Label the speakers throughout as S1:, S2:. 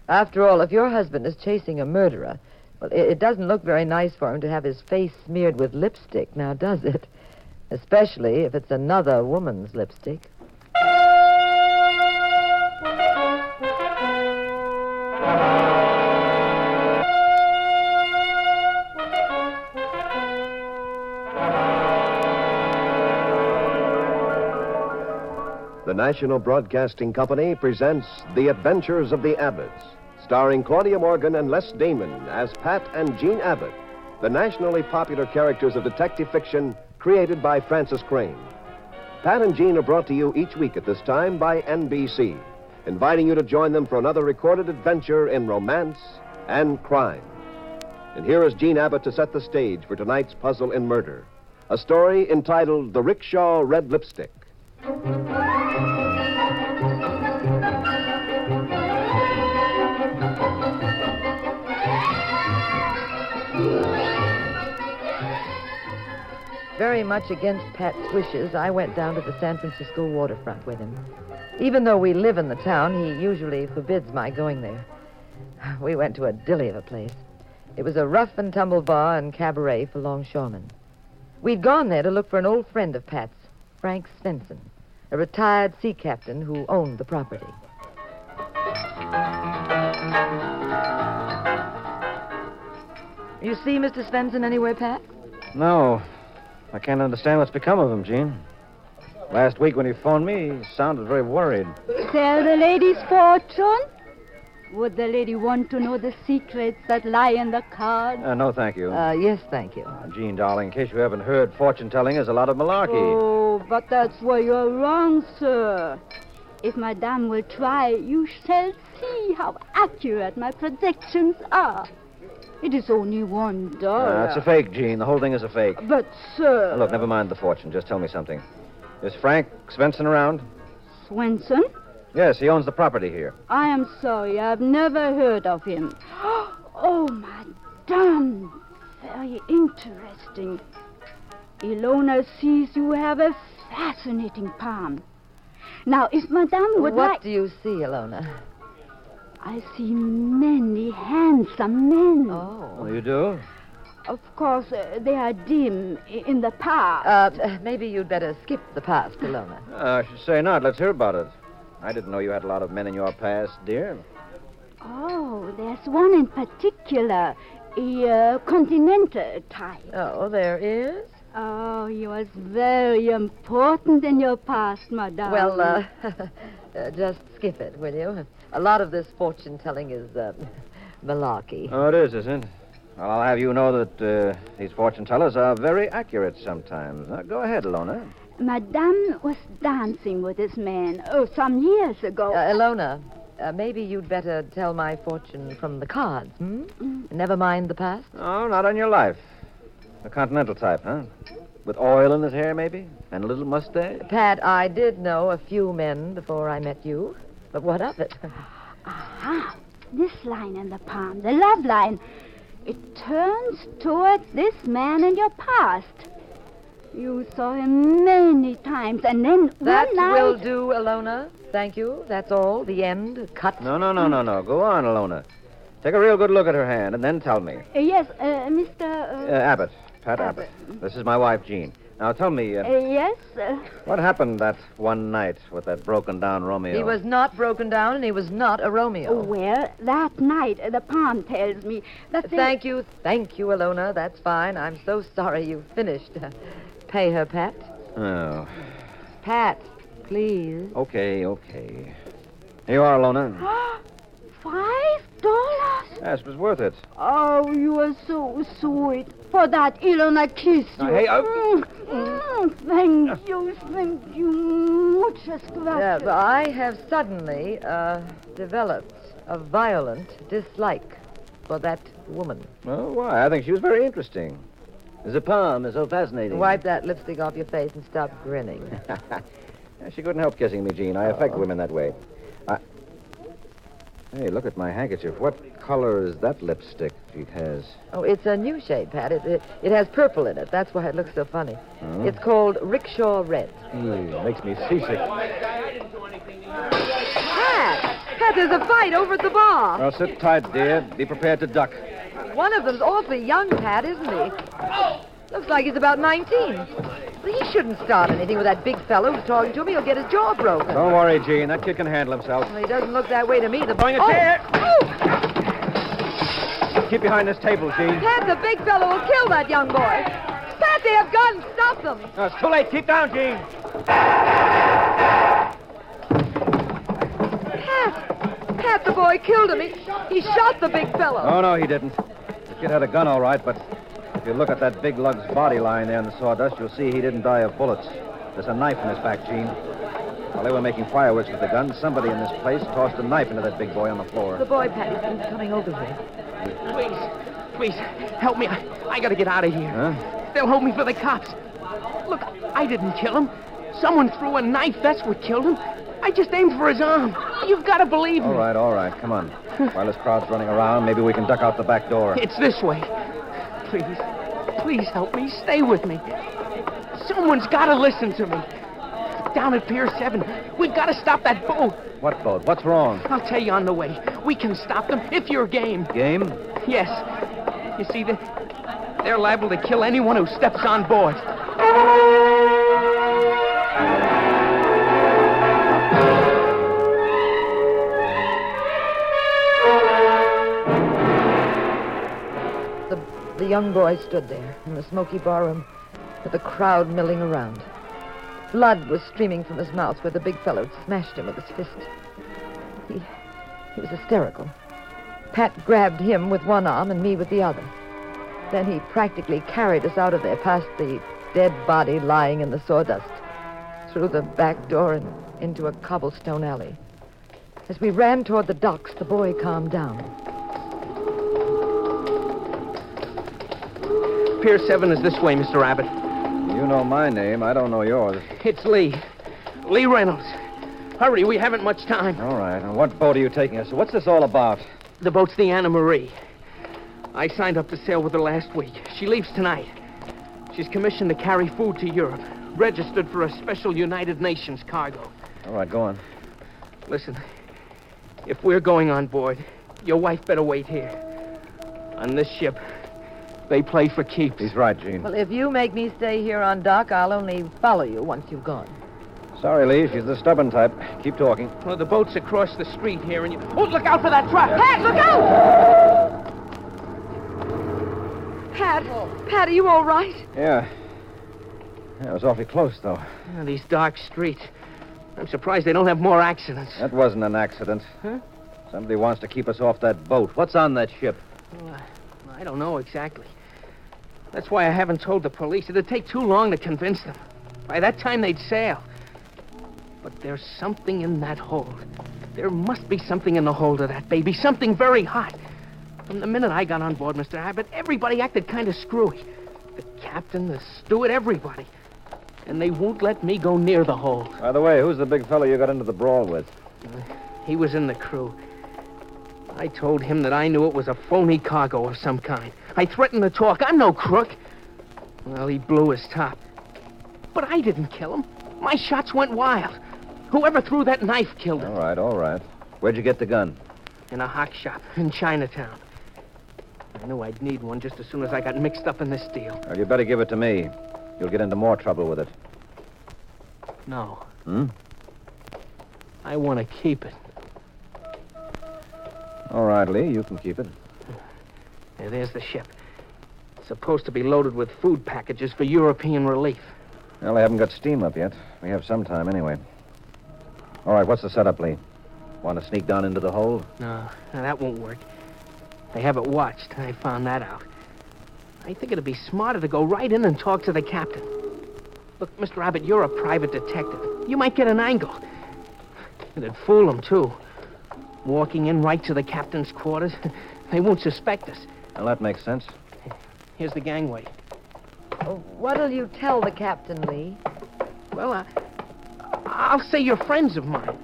S1: After all, if your husband is chasing a murderer, well, it doesn't look very nice for him to have his face smeared with lipstick, now does it? Especially if it's another woman's lipstick.
S2: The National Broadcasting Company presents The Adventures of the Abbotts, starring Claudia Morgan and Les Damon as Pat and Jean Abbott, the nationally popular characters of detective fiction created by Francis Crane. Pat and Jean are brought to you each week at this time by NBC, inviting you to join them for another recorded adventure in romance and crime. And here is Jean Abbott to set the stage for tonight's puzzle in murder, a story entitled The Rickshaw Red Lipstick.
S1: Very much against Pat's wishes, I went down to the San Francisco waterfront with him. Even though we live in the town, he usually forbids my going there. We went to a dilly of a place. It was a rough-and-tumble bar and cabaret for longshoremen. We'd gone there to look for an old friend of Pat's, Frank Svensson, a retired sea captain who owned the property. You see Mr. Svensson anywhere, Pat?
S3: No. I can't understand what's become of him, Jean. Last week when he phoned me, he sounded very worried.
S4: Sell the lady's fortune? Would the lady want to know the secrets that lie in the cards?
S3: No, thank you.
S1: Yes, thank you.
S3: Jean, darling, in case you haven't heard, fortune-telling is a lot of malarkey.
S4: Oh, but that's where you're wrong, sir. If Madame will try, you shall see how accurate my predictions are. It is only $1.
S3: It's a fake, Jean. The whole thing is a fake.
S4: But, sir...
S3: Look, never mind the fortune. Just tell me something. Is Frank Svensson around?
S4: Swenson?
S3: Yes, he owns the property here.
S4: I am sorry. I've never heard of him. Oh, Madame. Very interesting. Ilona sees you have a fascinating palm. Now, if Madame would like...
S1: What do you see, Ilona?
S4: I see many handsome men.
S1: Oh,
S3: you do?
S4: Of course, they are dim in the past.
S1: Maybe you'd better skip the past, Ilona.
S3: I should say not. Let's hear about it. I didn't know you had a lot of men in your past, dear.
S4: Oh, there's one in particular. A continental type.
S1: Oh, there is?
S4: Oh, he was very important in your past, Madame.
S1: Well, just skip it, will you? A lot of this fortune-telling is malarkey.
S3: Oh, it is, isn't it? Well, I'll have you know that these fortune-tellers are very accurate sometimes. Now, go ahead, Ilona.
S4: Madame was dancing with this man, some years ago.
S1: Ilona, maybe you'd better tell my fortune from the cards, hmm? Never mind the past?
S3: Oh, not on your life. A continental type, huh? With oil in his hair, maybe? And a little mustache?
S1: Pat, I did know a few men before I met you. But what of it?
S4: Aha. This line in the palm, the love line. It turns towards this man in your past. You saw him many times, and then
S1: that
S4: one night...
S1: will do, Ilona. Thank you. That's all. The end. Cut.
S3: No. Go on, Ilona. Take a real good look at her hand, and then tell me.
S4: Yes, Mr...
S3: Abbott. Pat Abbott. This is my wife, Jean. Now, tell me...
S4: yes?
S3: What happened that one night with that broken-down Romeo?
S1: He was not broken down, and he was not a Romeo.
S4: Well, that night, the palm tells me that
S1: Thank you, Ilona. That's fine. I'm so sorry you finished. Pay her, Pat.
S3: Oh.
S1: Pat, please.
S3: Okay. Here you are, Ilona.
S4: $5?
S3: Yes, it was worth it.
S4: Oh, you are so sweet. For that, Ilona kissed you.
S3: Hey,
S4: thank you. Muchas gracias.
S1: I have suddenly developed a violent dislike for that woman.
S3: Oh, why? I think she was very interesting. The palm is so fascinating.
S1: Wipe that lipstick off your face and stop grinning.
S3: She couldn't help kissing me, Jean. I affect women that way. Hey, look at my handkerchief. What color is that lipstick she has?
S1: Oh, it's a new shade, Pat. It has purple in it. That's why it looks so funny.
S3: Oh.
S1: It's called Rickshaw Red.
S3: Makes me seasick.
S1: Pat, Pat, there's a fight over at the bar.
S3: Well, sit tight, dear. Be prepared to duck.
S1: One of them's awfully young, Pat, isn't he? Looks like he's about 19. Well, he shouldn't start anything with that big fellow who's talking to him. He'll get his jaw broken.
S3: Don't worry, Gene. That kid can handle himself.
S1: Well, he doesn't look that way to me.
S3: Going a chair. Keep behind this table, Gene.
S1: Pat, the big fellow will kill that young boy. Pat, they have guns. Stop them.
S3: No, it's too late. Keep down, Gene.
S1: Pat, the boy killed him. He shot the big fellow.
S3: Oh, no, he didn't. The kid had a gun, all right, but if you look at that big lug's body lying there in the sawdust, you'll see he didn't die of bullets. There's a knife in his back, Gene. While they were making fireworks with the gun, somebody in this place tossed a knife into that big boy on the floor.
S1: The boy, Pat, is coming over here.
S5: Please, help me. I gotta get out of here.
S3: Huh?
S5: They'll hold me for the cops. Look, I didn't kill him. Someone threw a knife. That's what killed him. I just aimed for his arm. You've got to believe me.
S3: All right. Come on. While this crowd's running around, maybe we can duck out the back door.
S5: It's this way. Please help me. Stay with me. Someone's got to listen to me. Down at Pier 7, we've got to stop that boat.
S3: What boat? What's wrong?
S5: I'll tell you on the way. We can stop them if you're game.
S3: Game?
S5: Yes. You see, they're liable to kill anyone who steps on board.
S1: The young boy stood there in the smoky barroom with the crowd milling around. Blood was streaming from his mouth where the big fellow had smashed him with his fist. He was hysterical. Pat grabbed him with one arm and me with the other. Then he practically carried us out of there past the dead body lying in the sawdust, through the back door and into a cobblestone alley. As we ran toward the docks, the boy calmed down.
S5: Pier 7 is this way, Mr. Abbott.
S3: You know my name. I don't know yours.
S5: It's Lee. Lee Reynolds. Hurry, we haven't much time.
S3: All right. And what boat are you taking us? What's this all about?
S5: The boat's the Anna Marie. I signed up to sail with her last week. She leaves tonight. She's commissioned to carry food to Europe, registered for a special United Nations cargo.
S3: All right, go on.
S5: Listen, if we're going on board, your wife better wait here. On this ship, they play for keeps.
S3: He's right, Gene.
S1: Well, if you make me stay here on dock, I'll only follow you once you've gone.
S3: Sorry, Lee. She's the stubborn type. Keep talking.
S5: Well, the boat's across the street here, and you... Oh, look out for that truck!
S1: Pat, look out! Pat, are you all right?
S3: Yeah. It was awfully close, though.
S5: Oh, these dark streets. I'm surprised they don't have more accidents.
S3: That wasn't an accident.
S5: Huh?
S3: Somebody wants to keep us off that boat. What's on that ship?
S5: Well, I don't know exactly. That's why I haven't told the police. It'd take too long to convince them. By that time, they'd sail. But there's something in that hold. There must be something in the hold of that baby. Something very hot. From the minute I got on board, Mr. Abbott, everybody acted kind of screwy. The captain, the steward, everybody. And they won't let me go near the hold.
S3: By the way, who's the big fellow you got into the brawl with?
S5: He was in the crew. I told him that I knew it was a phony cargo of some kind. I threatened to talk. I'm no crook. Well, he blew his top. But I didn't kill him. My shots went wild. Whoever threw that knife killed him.
S3: All right. Where'd you get the gun?
S5: In a hock shop in Chinatown. I knew I'd need one just as soon as I got mixed up in this deal.
S3: Well, you better give it to me. You'll get into more trouble with it.
S5: No.
S3: I
S5: I want to keep it.
S3: All right, Lee, you can keep it.
S5: There's the ship. It's supposed to be loaded with food packages for European relief.
S3: Well, they haven't got steam up yet. We have some time anyway. All right, what's the setup, Lee? Want to sneak down into the hold?
S5: No, that won't work. They have it watched. I found that out. I think it'd be smarter to go right in and talk to the captain. Look, Mr. Abbott, you're a private detective. You might get an angle. It'd fool them, too. Walking in right to the captain's quarters. They won't suspect us.
S3: Well, that makes sense.
S5: Here's the gangway.
S1: What'll you tell the captain, Lee?
S5: Well, I'll say you're friends of mine.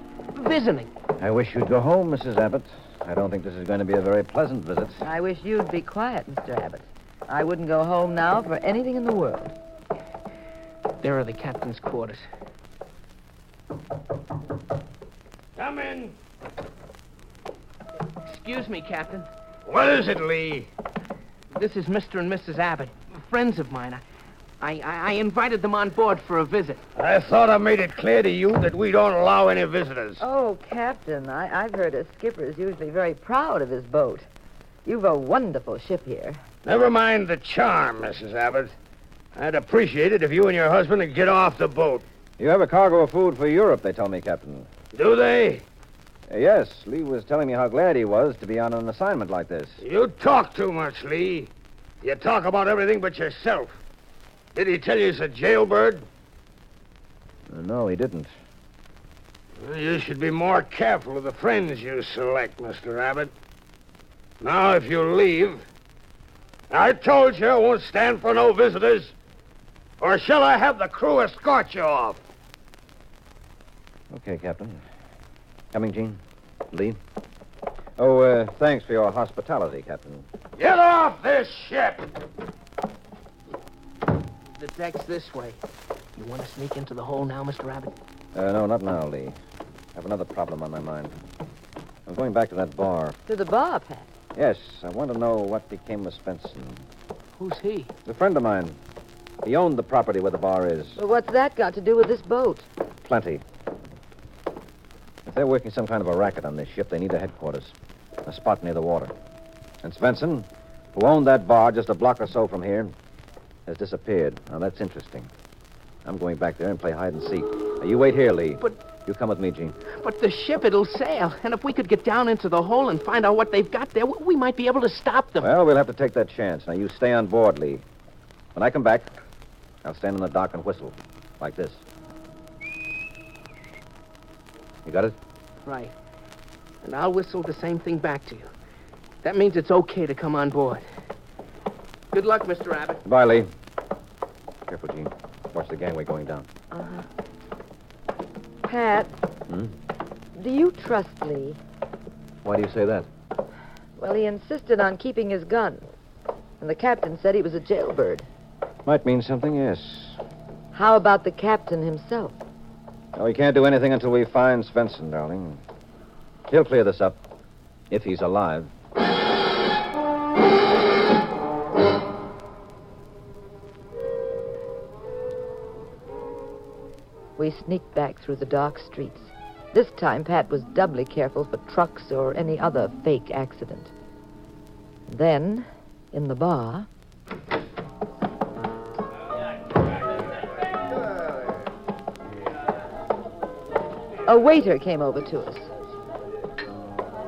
S5: Visiting.
S3: I wish you'd go home, Mrs. Abbott. I don't think this is going to be a very pleasant visit.
S1: I wish you'd be quiet, Mr. Abbott. I wouldn't go home now for anything in the world.
S5: There are the captain's quarters.
S6: Come in.
S5: Excuse me, Captain.
S6: What is it, Lee?
S5: This is Mr. and Mrs. Abbott, friends of mine. I invited them on board for a visit.
S6: I thought I made it clear to you that we don't allow any visitors.
S1: Oh, Captain, I've heard a skipper's usually very proud of his boat. You've a wonderful ship here.
S6: Never mind the charm, Mrs. Abbott. I'd appreciate it if you and your husband would get off the boat.
S3: You have a cargo of food for Europe, they tell me, Captain.
S6: Do they?
S3: Yes, Lee was telling me how glad he was to be on an assignment like this.
S6: You talk too much, Lee. You talk about everything but yourself. Did he tell you he's a jailbird?
S3: No, he didn't.
S6: Well, you should be more careful of the friends you select, Mr. Abbott. Now, if you leave, I told you I won't stand for no visitors. Or shall I have the crew escort you off?
S3: Okay, Captain. Coming, Gene? Lee? Oh, thanks for your hospitality, Captain.
S6: Get off this ship!
S5: The deck's this way. You want to sneak into the hole now, Mr. Abbott?
S3: No, not now, Lee. I have another problem on my mind. I'm going back to that bar.
S1: To the bar, Pat.
S3: Yes, I want to know what became of Svensson.
S5: Who's he?
S3: A friend of mine. He owned the property where the bar is.
S1: Well, what's that got to do with this boat?
S3: Plenty. If they're working some kind of a racket on this ship, they need a headquarters. A spot near the water. And Svensson, who owned that bar just a block or so from here, has disappeared. Now, that's interesting. I'm going back there and play hide and seek. Now, you wait here, Lee.
S5: But...
S3: You come with me, Gene.
S5: But the ship, it'll sail. And if we could get down into the hole and find out what they've got there, we might be able to stop them.
S3: Well, we'll have to take that chance. Now, you stay on board, Lee. When I come back, I'll stand on the dock and whistle. Like this. You got it?
S5: Right. And I'll whistle the same thing back to you. That means it's okay to come on board. Good luck, Mr. Abbott.
S3: Goodbye, Lee. Careful, Gene. Watch the gangway going down.
S1: Uh-huh. Pat, do you trust Lee?
S3: Why do you say that?
S1: Well, he insisted on keeping his gun. And the captain said he was a jailbird.
S3: Might mean something, yes.
S1: How about the captain himself?
S3: No, we can't do anything until we find Svensson, darling. He'll clear this up, if he's alive.
S1: We sneaked back through the dark streets. This time, Pat was doubly careful for trucks or any other fake accident. Then, in the bar... a waiter came over to us.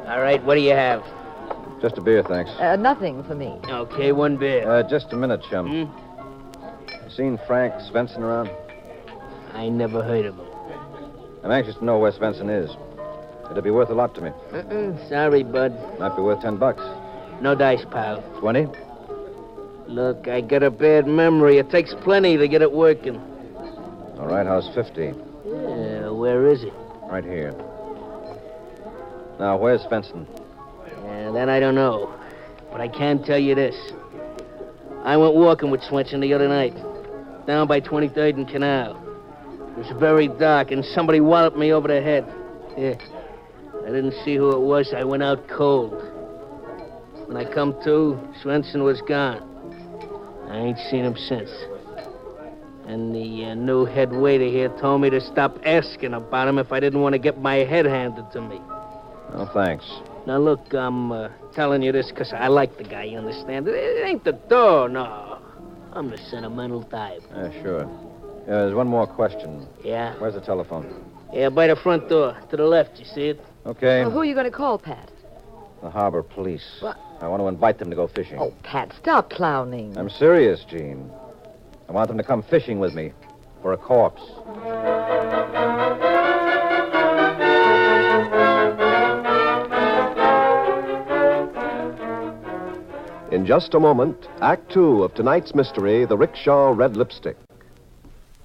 S5: All right, what do you have?
S3: Just a beer, thanks.
S1: Nothing for me.
S5: Okay, one beer.
S3: Just a minute, chum. Seen Frank Svensson around?
S5: I never heard of him.
S3: I'm anxious to know where Svensson is. It'd be worth a lot to me.
S5: Sorry, bud.
S3: Might be worth $10.
S5: No dice, pal.
S3: 20?
S5: Look, I got a bad memory. It takes plenty to get it working.
S3: All right, how's 50?
S5: Yeah, where is it?
S3: Right here. Now, where's Svensson?
S5: That I don't know. But I can tell you this. I went walking with Swenson the other night. Down by 23rd and Canal. It was very dark, and somebody walloped me over the head. Yeah. I didn't see who it was. I went out cold. When I come to, Swenson was gone. I ain't seen him since. And the new head waiter here told me to stop asking about him if I didn't want to get my head handed to me.
S3: Oh, thanks.
S5: Now, look, I'm telling you this because I like the guy, you understand? It ain't the door, no. I'm the sentimental type.
S3: Sure. There's one more question.
S5: Yeah?
S3: Where's the telephone?
S5: Yeah, by the front door. To the left, you see it?
S3: Okay.
S1: Well, who are you going to call, Pat?
S3: The harbor police.
S1: What?
S3: I want to invite them to go fishing.
S1: Oh, Pat, stop clowning.
S3: I'm serious, Gene. I want them to come fishing with me for a corpse.
S2: In just a moment, Act Two of tonight's mystery, The Rickshaw Red Lipstick.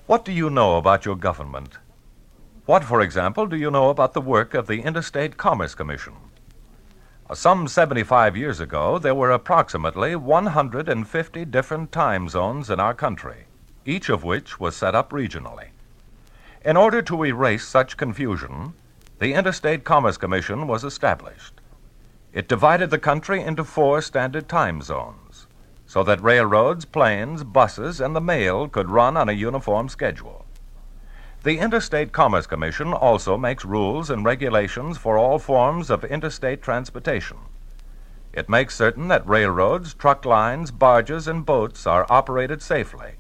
S7: What do you know about your government? What, for example, do you know about the work of the Interstate Commerce Commission? Some 75 years ago, there were approximately 150 different time zones in our country, each of which was set up regionally. In order to erase such confusion, the Interstate Commerce Commission was established. It divided the country into 4 standard time zones so that railroads, planes, buses, and the mail could run on a uniform schedule. The Interstate Commerce Commission also makes rules and regulations for all forms of interstate transportation. It makes certain that railroads, truck lines, barges, and boats are operated safely,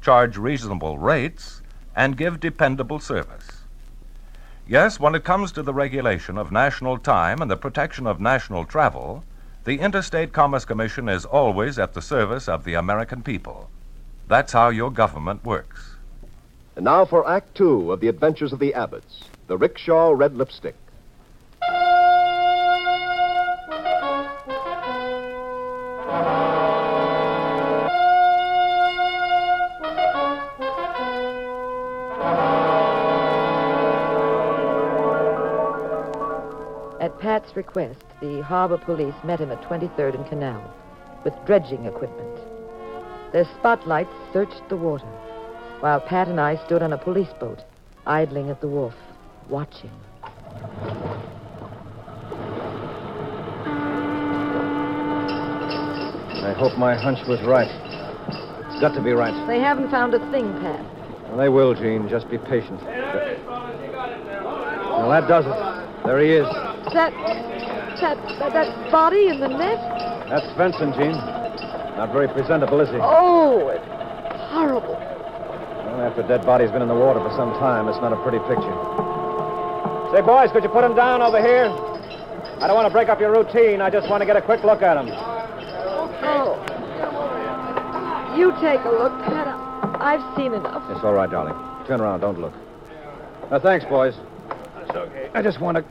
S7: charge reasonable rates, and give dependable service. Yes, when it comes to the regulation of national time and the protection of national travel, the Interstate Commerce Commission is always at the service of the American people. That's how your government works.
S2: And now for Act Two of The Adventures of the Abbotts, the Rickshaw Red Lipstick.
S1: At Pat's request, the harbor police met him at 23rd and Canal with dredging equipment. Their spotlights searched the water, while Pat and I stood on a police boat, idling at the wharf, watching.
S3: I hope my hunch was right. It's got to be right.
S1: They haven't found a thing, Pat.
S3: Well, they will, Gene. Just be patient. Well, that does it. There he is.
S1: That body in the net?
S3: That's Svensson, Gene. Not very presentable, is he?
S1: Oh, it's horrible.
S3: Well, after a dead body's been in the water for some time, it's not a pretty picture. Say, boys, could you put him down over here? I don't want to break up your routine. I just want to get a quick look at him.
S1: Oh. You take a look, Pat. I've seen enough.
S3: It's all right, darling. Turn around. Don't look. Thanks, boys.
S6: That's okay.
S3: I just want to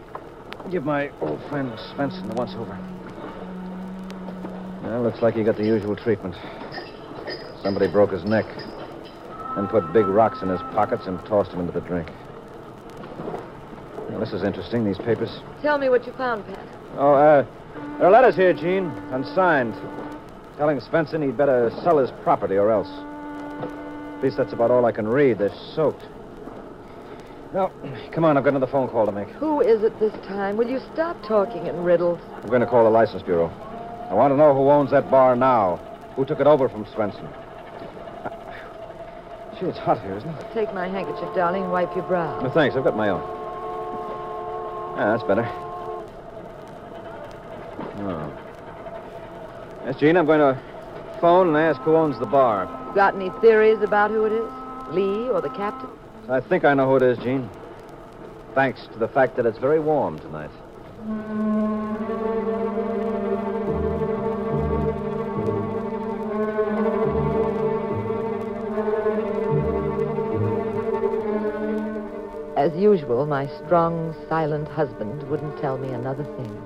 S3: give my old friend Svensson the once-over. Well, looks like he got the usual treatment. Somebody broke his neck, then put big rocks in his pockets and tossed him into the drink. Well, this is interesting, these papers.
S1: Tell me what you found, Pat.
S3: Oh, there are letters here, Gene, unsigned, telling Svensson he'd better sell his property or else. At least that's about all I can read. They're soaked. Now, come on, I've got another phone call to make.
S1: Who is it this time? Will you stop talking in riddles?
S3: I'm going to call the license bureau. I want to know who owns that bar now. Who took it over from Svensson? Gee, it's hot here, isn't it?
S1: Take my handkerchief, darling, and wipe your brow.
S3: No, thanks. I've got my own. That's better. Oh. Yes, Gene, I'm going to phone and ask who owns the bar.
S1: You got any theories about who it is? Lee or the captain?
S3: I think I know who it is, Gene. Thanks to the fact that it's very warm tonight.
S1: As usual, my strong, silent husband wouldn't tell me another thing.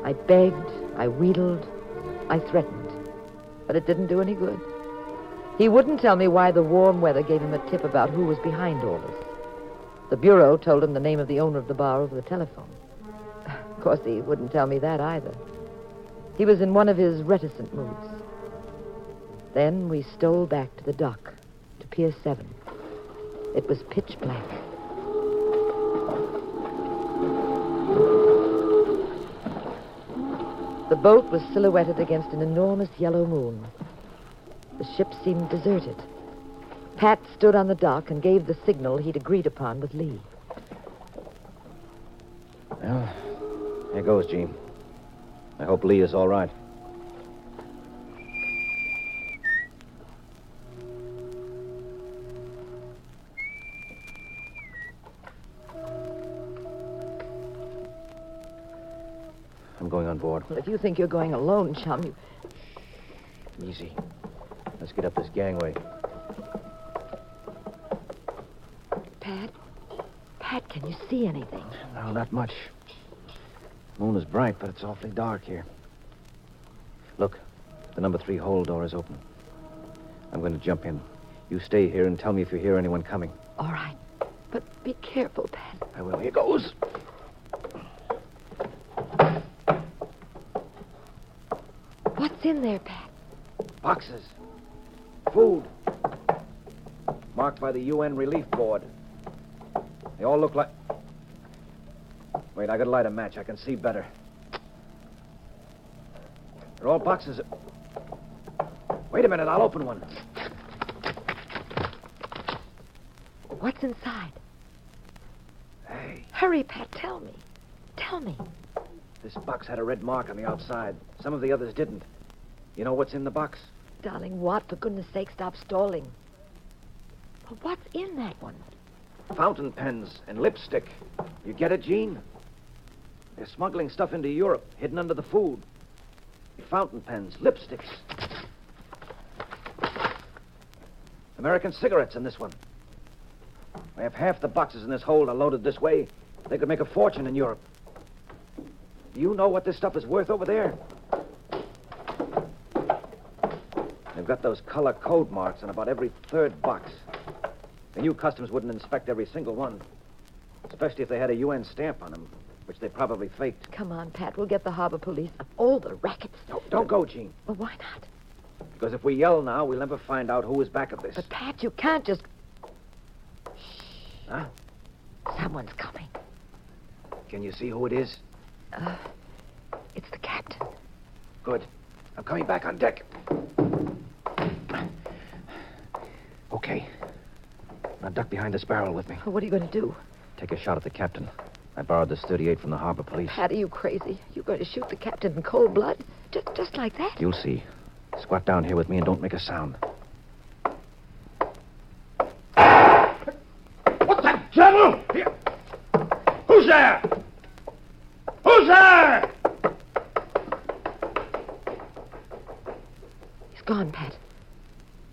S1: I begged, I wheedled, I threatened, but it didn't do any good. He wouldn't tell me why the warm weather gave him a tip about who was behind all this. The bureau told him the name of the owner of the bar over the telephone. Of course, he wouldn't tell me that either. He was in one of his reticent moods. Then we stole back to the dock, to Pier 7. It was pitch black. The boat was silhouetted against an enormous yellow moon. The ship seemed deserted. Pat stood on the dock and gave the signal he'd agreed upon with Lee.
S3: Well, here goes, Gene. I hope Lee is all right. I'm going on board.
S1: Well, if you think you're going alone, chum, you...
S3: Easy. Let's get up this gangway.
S1: Pat, can you see anything?
S3: No, not much. Moon is bright, but it's awfully dark here. Look, the number 3 hold door is open. I'm going to jump in. You stay here and tell me if you hear anyone coming.
S1: All right. But be careful, Pat.
S3: I will. Here goes.
S1: What's in there, Pat?
S3: Boxes. Food. Marked by the UN Relief Board. They all look like... Wait, I gotta light a match. I can see better. They're all boxes. Wait a minute, I'll open one.
S1: What's inside?
S3: Hey,
S1: Hurry, Pat, tell me. Tell me.
S3: this box had a red mark on the outside. Some of the others didn't. You know what's in the box?
S1: Darling, what? For goodness sake, stop stalling. Well, what's in that one?
S3: Fountain pens and lipstick. You get it, Jean? They're smuggling stuff into Europe, hidden under the food. Fountain pens, lipsticks. American cigarettes in this one. I have half the boxes in this hold are loaded this way. They could make a fortune in Europe. Do you know what this stuff is worth over there? They've got those color code marks on about every third box. The new customs wouldn't inspect every single one, especially if they had a UN stamp on them, which they probably faked.
S1: Come on, Pat. We'll get the harbor police of all the rackets.
S3: No, don't go, Jean.
S1: Well, why not?
S3: Because if we yell now, we'll never find out who is back of this.
S1: But, Pat, you can't just...
S3: Huh?
S1: Someone's coming.
S3: Can you see who it is?
S1: It's the captain.
S3: Good. I'm coming back on deck. Okay. Now duck behind this barrel with me.
S1: Well, what are you going to do?
S3: Take a shot at the captain. I borrowed this .38 from the harbor police.
S1: Pat, are you crazy? You're going to shoot the captain in cold blood? Just like that?
S3: You'll see. Squat down here with me and don't make a sound.
S6: What's that, General? Here. Who's there? Who's there?
S1: He's gone, Pat.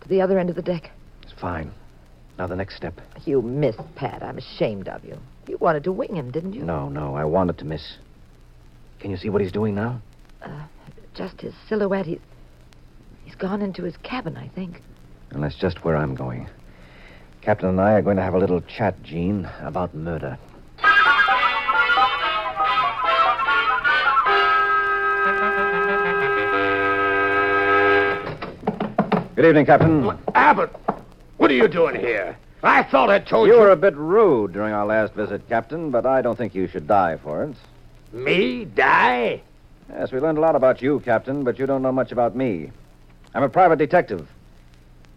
S1: To the other end of the deck.
S3: It's fine. Now the next step.
S1: You missed, Pat. I'm ashamed of you. You wanted to wing him, didn't you?
S3: No. I wanted to miss. Can you see what he's doing now?
S1: Just his silhouette. He's gone into his cabin, I think.
S3: And that's just where I'm going. Captain and I are going to have a little chat, Jean, about murder. Good evening, Captain.
S6: Abbott, what are you doing here? I thought I told you...
S3: You were a bit rude during our last visit, Captain, but I don't think you should die for it.
S6: Me? Die?
S3: Yes, we learned a lot about you, Captain, but you don't know much about me. I'm a private detective.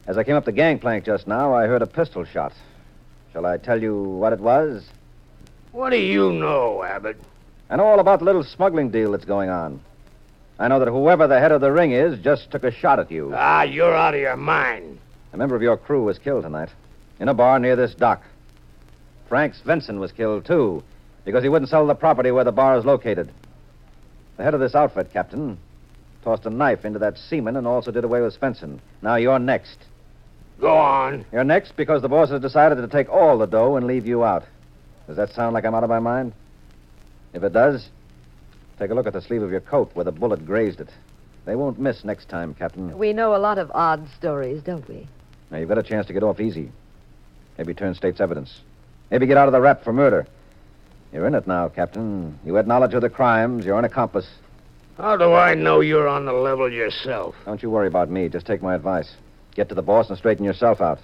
S3: As I came up the gangplank just now, I heard a pistol shot. Shall I tell you what it was?
S6: What do you know, Abbott?
S3: I know all about the little smuggling deal that's going on. I know that whoever the head of the ring is just took a shot at you.
S6: Ah, you're out of your mind.
S3: A member of your crew was killed tonight in a bar near this dock. Frank Svensson was killed, too, because he wouldn't sell the property where the bar is located. The head of this outfit, Captain, tossed a knife into that seaman and also did away with Svensson. Now you're next.
S6: Go on.
S3: You're next because the boss has decided to take all the dough and leave you out. Does that sound like I'm out of my mind? If it does, take a look at the sleeve of your coat where the bullet grazed it. They won't miss next time, Captain.
S1: We know a lot of odd stories, don't we?
S3: Now, you've got a chance to get off easy. Maybe turn state's evidence. Maybe get out of the rap for murder. You're in it now, Captain. You had knowledge of the crimes. You're an accomplice.
S6: How do I know you're on the level yourself?
S3: Don't you worry about me. Just take my advice. Get to the boss and straighten yourself out.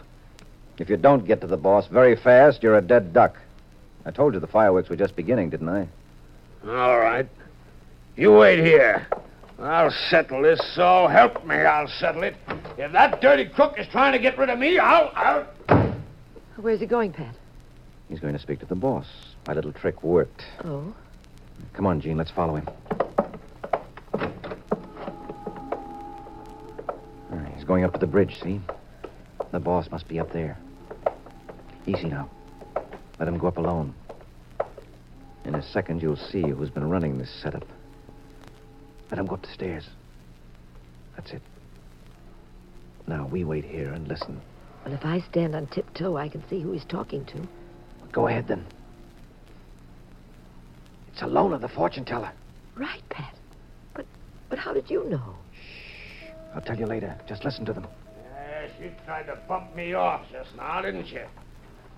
S3: If you don't get to the boss very fast, you're a dead duck. I told you the fireworks were just beginning, didn't I?
S6: All right. You wait here. I'll settle this, so help me, I'll settle it. If that dirty crook is trying to get rid of me, I'll...
S1: Where's he going, Pat?
S3: He's going to speak to the boss. My little trick worked.
S1: Oh?
S3: Come on, Jean, let's follow him. He's going up to the bridge, see? The boss must be up there. Easy now. Let him go up alone. In a second, you'll see who's been running this setup. Let him go up the stairs. That's it. Now, we wait here and listen.
S1: Well, if I stand on tiptoe, I can see who he's talking to.
S3: Go ahead, then. It's Alona, the fortune teller.
S1: Right, Pat. But how did you know?
S3: Shh. I'll tell you later. Just listen to them.
S6: Yes, you tried to bump me off just now, didn't you?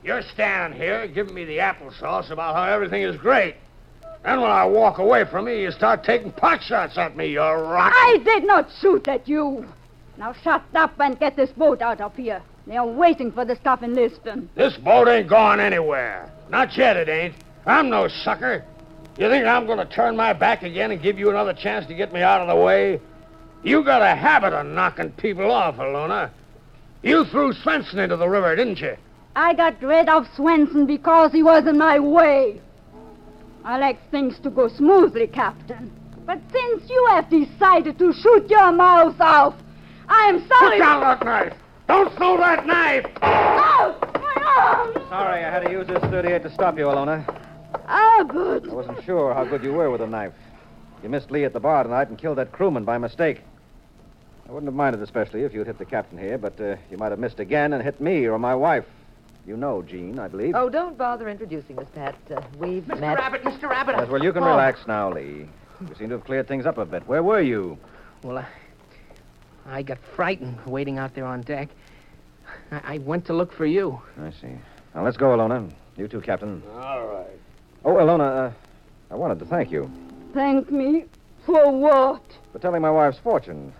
S6: You're standing here giving me the applesauce about how everything is great. Then when I walk away from you, you start taking pot shots at me, you rock.
S4: I did not shoot at you. Now shut up and get this boat out of here. They are waiting for the stuff in Lisbon.
S6: This boat ain't going anywhere. Not yet, it ain't. I'm no sucker. You think I'm going to turn my back again and give you another chance to get me out of the way? You got a habit of knocking people off, Alona. You threw Swenson into the river, didn't you?
S4: I got rid of Swenson because he was in my way. I like things to go smoothly, Captain. But since you have decided to shoot your mouth off, I am sorry...
S6: Put down that knife! Don't throw that knife!
S4: No! No!
S3: Sorry, I had to use this 38 to stop you, Alona.
S4: Abbott!
S3: I wasn't sure how good you were with a knife. You missed Lee at the bar tonight and killed that crewman by mistake. I wouldn't have minded especially if you'd hit the captain here, but you might have missed again and hit me or my wife. You know Jean, I believe.
S1: Oh, don't bother introducing us, Pat. We've
S5: Mr.
S1: met...
S5: Mr. Abbott.
S3: Yes, well, you can relax now, Lee. You seem to have cleared things up a bit. Where were you?
S5: Well, I got frightened waiting out there on deck. I went to look for you.
S3: I see. Now, let's go, Alona. You too, Captain.
S6: All right.
S3: Oh, Alona, I wanted to thank you
S4: Thank me? For what?
S3: for telling my wife's fortune.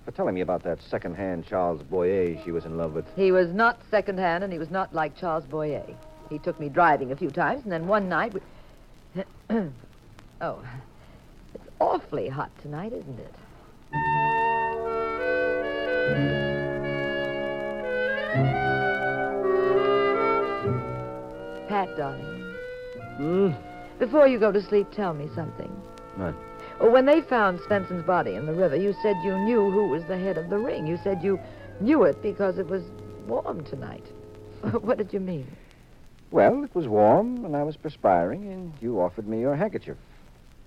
S3: For telling me about that second-hand Charles Boyer she was in love with.
S1: He was not second-hand, and he was not like Charles Boyer. He took me driving a few times, and then one night... Oh, it's awfully hot tonight, isn't it? Pat, darling. Before you go to sleep, tell me something.
S3: What?
S1: Well, when they found Svenson's body in the river, you said you knew who was the head of the ring. You said you knew it because it was warm tonight. What did you mean?
S3: Well, it was warm, and I was perspiring, and you offered me your handkerchief.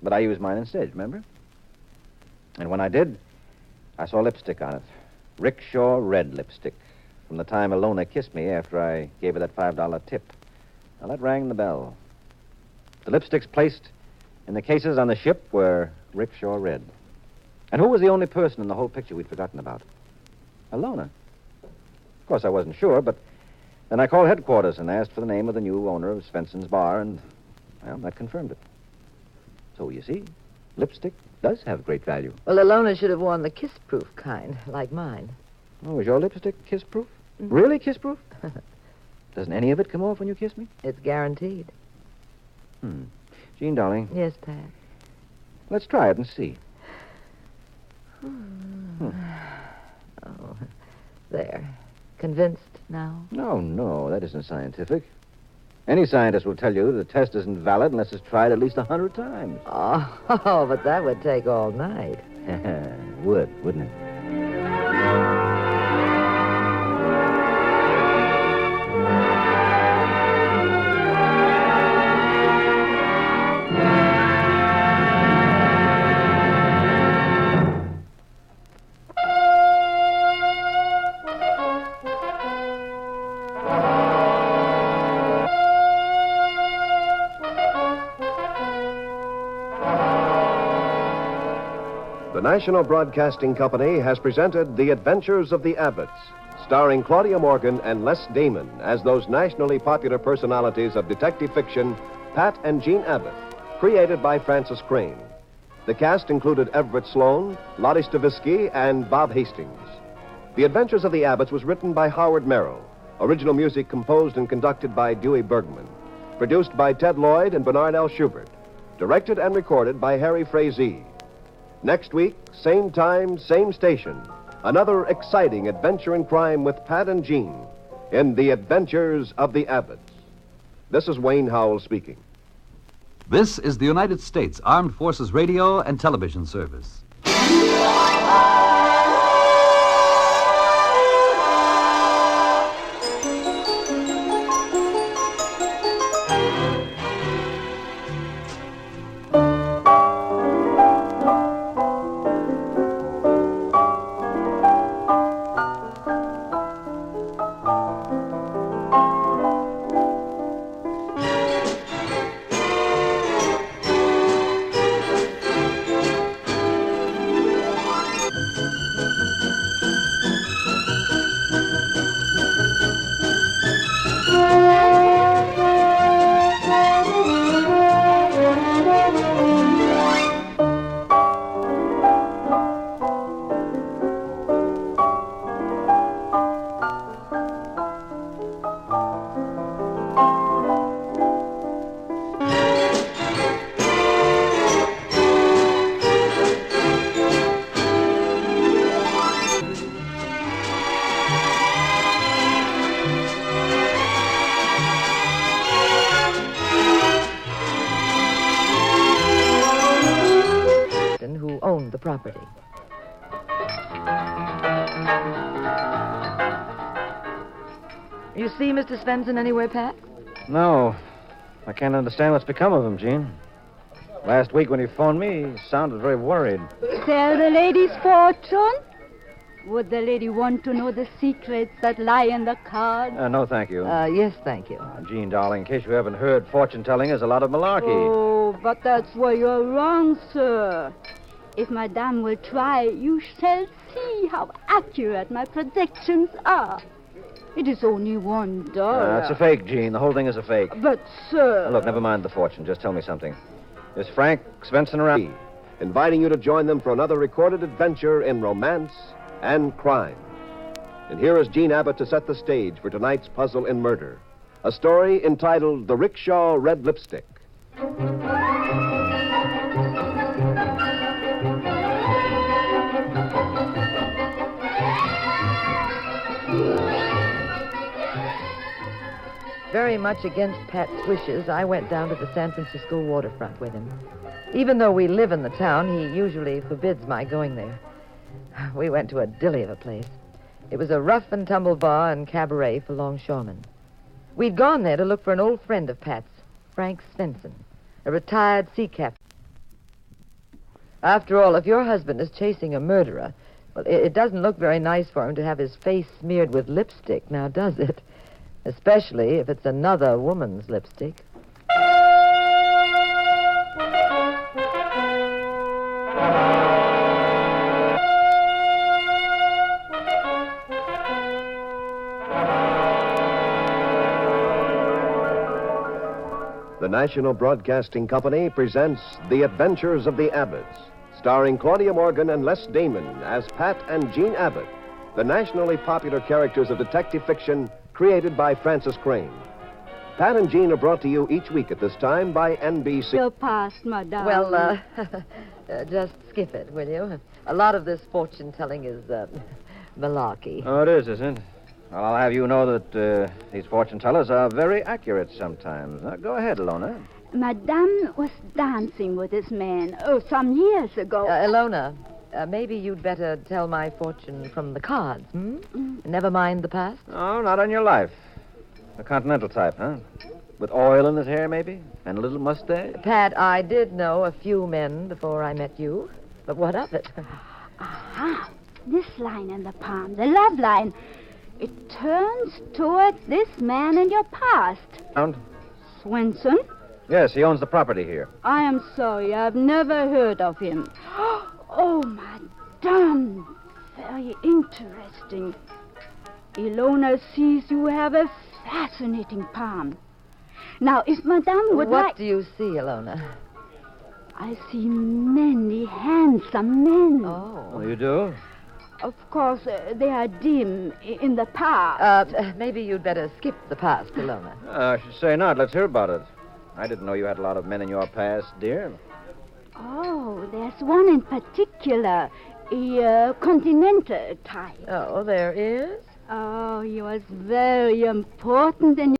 S3: But I used mine instead, remember? And when I did, I saw lipstick on it. Rickshaw red lipstick. From the time Alona kissed me after I gave her that $5 tip. Now, that rang the bell. The lipsticks placed in the cases on the ship were Rickshaw red. And who was the only person in the whole picture we'd forgotten about? Alona. Of course, I wasn't sure, but then I called headquarters and asked for the name of the new owner of Svenson's bar, and, well, that confirmed it. So, you see, lipstick does have great value.
S1: Well, Alona should have worn the kiss-proof kind, like mine.
S3: Oh, is your lipstick kiss-proof? Really kiss-proof? Doesn't any of it come off when you kiss me?
S1: It's guaranteed.
S3: Jean, darling,
S1: Yes, Pat.
S3: let's try it and see.
S1: Oh, there. Convinced now?
S3: No, that isn't scientific. Any scientist will tell you the test isn't valid unless it's tried at least 100 times.
S1: Oh, but that would take all night.
S3: Wouldn't it?
S2: The National Broadcasting Company has presented The Adventures of the Abbotts, starring Claudia Morgan and Les Damon as those nationally popular personalities of detective fiction, Pat and Jean Abbott, created by Francis Crane. The cast included Everett Sloan, Lottie Stavisky, and Bob Hastings. The Adventures of the Abbotts was written by Howard Merrill. Original music composed and conducted by Dewey Bergman. Produced by Ted Lloyd and Bernard L. Schubert. Directed and recorded by Harry Frazee. Next week, same time, same station. Another exciting adventure in crime with Pat and Jean in The Adventures of the Abbotts. This is Wayne Howell speaking.
S8: This is the United States Armed Forces Radio and Television Service.
S1: the property. You see Mr. Svensson anywhere, Pat?
S3: No. I can't understand what's become of him, Jean. Last week when he phoned me, he sounded very worried.
S4: Sell the lady's fortune? Would the lady want to know the secrets that lie in the card?
S3: No, thank you.
S1: Yes, thank you.
S3: Jean, darling, in case you haven't heard, fortune-telling is a lot of malarkey.
S4: Oh, but that's where you're wrong, sir. If Madame will try, you shall see how accurate my predictions are. It is only $1.
S3: It's a fake, Jean. The whole thing is a fake.
S4: But, sir...
S3: Look, never mind the fortune. Just tell me something. Is Frank Svensson around?
S2: Inviting you to join them for another recorded adventure in romance and crime. And here is Gene Abbott to set the stage for tonight's puzzle in murder. A story entitled The Rickshaw Red Lipstick.
S1: Very much against Pat's wishes, I went down to the San Francisco waterfront with him. Even though we live in the town, he usually forbids my going there. We went to a dilly of a place. It was a rough and tumble bar and cabaret for longshoremen. We'd gone there to look for an old friend of Pat's, Frank Svensson, a retired sea captain. After all, if your husband is chasing a murderer, well, it doesn't look very nice for him to have his face smeared with lipstick, now does it? Especially if it's another woman's lipstick.
S2: The National Broadcasting Company presents The Adventures of the Abbotts, starring Claudia Morgan and Les Damon as Pat and Jean Abbott, the nationally popular characters of detective fiction created by Francis Crane. Pat and Jean are brought to you each week at this time by NBC.
S4: You're past, Madame.
S1: Well, just skip it, will you? A lot of this fortune-telling is malarkey.
S3: Oh, it is, isn't it? Well, I'll have you know that these fortune-tellers are very accurate sometimes. Now, go ahead, Ilona.
S4: Madame was dancing with this man, some years ago.
S1: Ilona, maybe you'd better tell my fortune from the cards, hmm? Never mind the past?
S3: Oh, not on your life. A continental type, huh? With oil in his hair, maybe? And a little mustache?
S1: Pat, I did know a few men before I met you. But what of it?
S4: Aha! This line in the palm, the love line. It turns toward this man in your past.
S3: Found?
S4: Svensson?
S3: Yes, he owns the property here.
S4: I am sorry, I've never heard of him. Oh, Madame. Very interesting. Ilona sees you have a fascinating palm. Now, if Madame would like...
S1: What do you see, Ilona?
S4: I see many handsome men.
S3: Oh, you do?
S4: Of course, they are dim in the past.
S1: Maybe you'd better skip the past, Ilona.
S3: I should say not. Let's hear about it. I didn't know you had a lot of men in your past, dear.
S4: Oh, there's one in particular. A continental type.
S1: Oh, there is?
S4: Oh, he was very important in